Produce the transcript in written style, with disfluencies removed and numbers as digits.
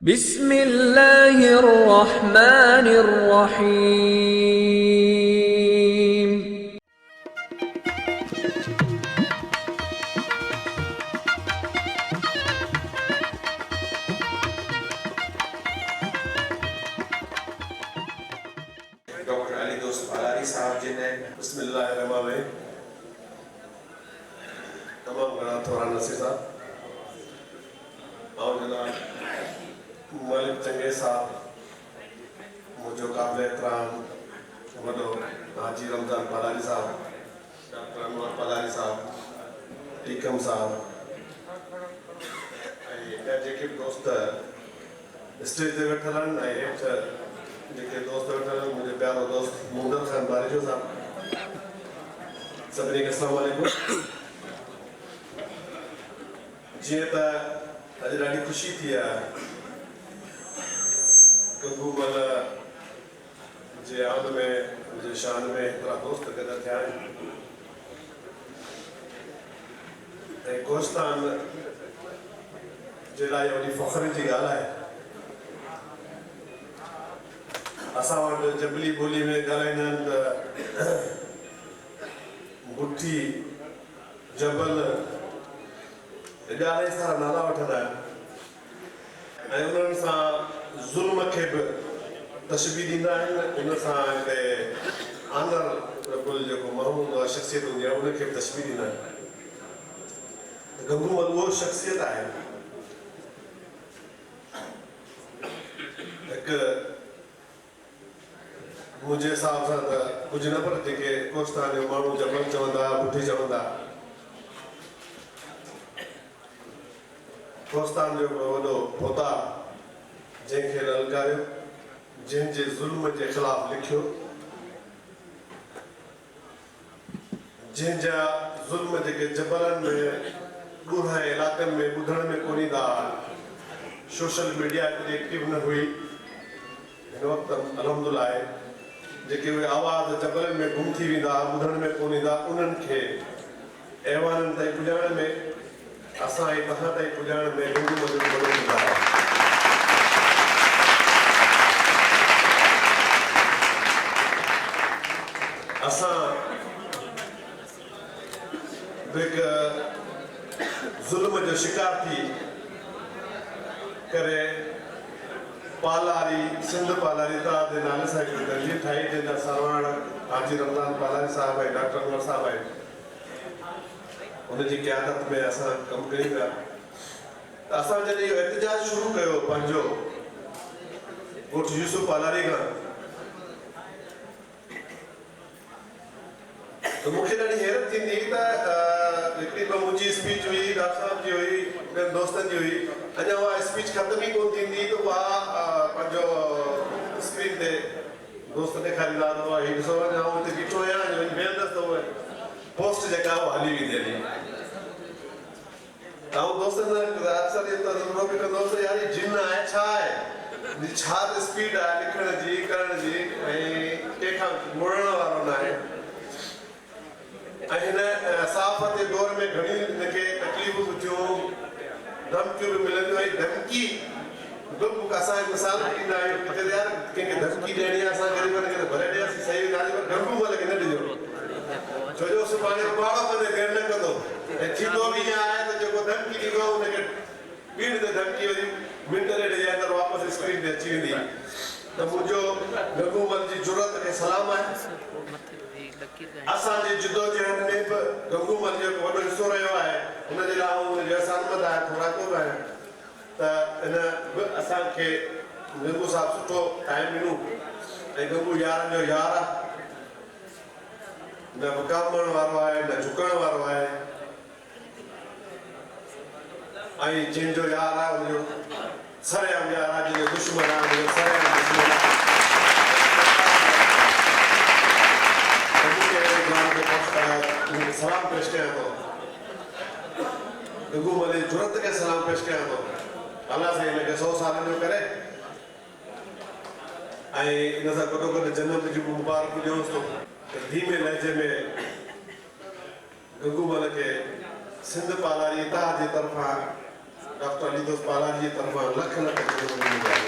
بسم الله الرحمن الرحيم डॉक्टर अली दोस्त पालारी साहब जी ने बिस्मिल्लाहिर्रहमानिर्रहीम तमाम घणा थोरा नसीसा और जनाब मलिक चंगे साहब मुझो काबिल एहतराम वॾो हाजी रमज़ान पालारी साहब डॉक्टर अनवर पालारी साहब टीकम साहब ऐं जेके दोस्त स्टेज ते वेठल आहिनि ऐं हेठि जेके दोस्त वेठल आहिनि मुंहिंजो प्यारो दोस्त मुंदर खान बारिजो साहब सभिनी खे अस्सलाम वालेकुम। जीअं त अॼु ॾाढी ख़ुशी थी आहे गंगूमल जे आमद में मुंहिंजे शान में एतिरा दोस्त गॾु थिया आहिनि ऐं कोस्तान जे लाइ वॾी फ़ख्र जी ॻाल्हि आहे। असां वटि जबली ॿोली में ॻाल्हाईंदा आहिनि त बुठी जबल ॼाणे सारा नाला वठंदा आहिनि ऐं उन्हनि सां ज़ुल्म खे बि तशबीह ॾींदा आहिनि। उन सां हिते आनर कुल जेको माण्हू हूंदो आहे शख़्सियत हूंदी आहे उनखे बि तशबीह ॾींदा आहिनि। गंगूमल उहो शख़्सियत आहे हिकु मुंहिंजे हिसाब सां त कुझु न पर जेके कोस्तान जो माण्हू जबल चवंदा बुठी चवंदा कोस्तान जो वॾो पोता जंहिंखे ललकारियो जंहिंजे ज़ुल्म जे ख़िलाफ़ लिखियो जंहिंजा ज़ुल्म जेके जबलनि में ॻोढ़ा इलाइक़नि में ॿुधण में कोन ईंदा सोशल मीडिया एतिरी एक्टिव न हुई हिन वक़्तु अलहमदुलिल्लाह आहे जेके उहे आवाज़ जबलनि में गुम थी वेंदा ॿुधण में कोन ईंदा उन्हनि खे ऐवाननि ताईं पुॼाइण में असां ऐं तव्हां ताईं पुॼाइण में गंगूमल जो वॾो किरदारु आहे। असां हिकु ज़ुल्म जो शिकार थी करे पालारी सिंध पालारी तव्हां जे नाले सां हिकिड़ी तंजीम ठाही जंहिंजा सरवाण हाजी रमज़ान पालारी साहब ऐं डॉक्टर अनवर साहब आहिनि। उनजी क़यादत में असां कमु कयूं पिया त असां जॾहिं इहो एहतजाज शुरू कयो पंहिंजो ॻोठ यूसुफ पालारी खां त मूंखे ॾाढी हैरत थींदी त हिकिड़ी ॿ मुंहिंजी स्पीच हुई डॉक्टर साहब जी हुई ॿियनि दोस्तनि जी हुई अञा उहा स्पीच ख़तम ई कोन थींदी त उहा पंहिंजो स्क्रीन ते दोस्त ॾेखारींदा त उहा हीअ ॾिसो अञा आउं हिते बीठो आहियां वेहंदसि त उहा पोस्ट जेका उहा हली वेंदी हली त आउं दोस्तनि सां अक्सर इहो तजुर्बो बि कंदो हुउसि यार हीअ जिन आहे छा आहे छा त स्पीड आहे लिखण जी करण जी ऐं कंहिंखां मुड़ण वारो न आहे। ऐं हिन सहाफ़त जे दौर में घणी हिनखे तकलीफ़ूं बि थियूं धमकियूं बि मिलंदियूं ऐं धमकी बि असां मिसाल ॾींदा आहियूं किथे यार कंहिंखे धमकी ॾियणी आहे असां ग़रीबनि खे भले ॾियासीं सही ॻाल्हि पर गंगूमल खे न ॾिजो छो जो सुभाणे पाड़ो कंदे देरि न कंदो ऐं थींदो बि ईअं आहे त जेको धमकी ॾींदो हुनखे ॿीण ते धमकी वरी मिंट ॾेढ जे अंदरि वापसि स्क्रीन ते अची वेंदी त मुंहिंजो गंगूमल जी ज़रूरत खे सलाम आहे। असांजे जिदोजहद में बि गंगूमल जो वॾो हिसो रहियो आहे हुनजे लाइ हुनजो असानमंद आहे थोरा कोन आहिनि त हिन बि असांखे गंगू साहब सुठो टाइम ॾिनो ऐं गंगू यारनि जो यार आहे न विकामण वारो आहे न झुकण वारो आहे ऐं जंहिंजो यार आहे हुनजो सरेआम यार आहे जंहिंजो दुश्मन आहे हुनजो सरेआम दुश्मन आहे। सलाम पेश कयां थो गंगूमल जी ज़रूरत खे सलाम पेश कयां थो अलाह साईं हिनखे 100 सालनि जो करे ऐं इन सां गॾो गॾु जनम जी मुबारक ॾियोसि थो त धीमे लहजे में गंगूमल खे सिंध पालारी तव्हां जे तरफ़ां डॉक्टर अलीदोस पालान जी तरफ़ां लख लख महिरबानी।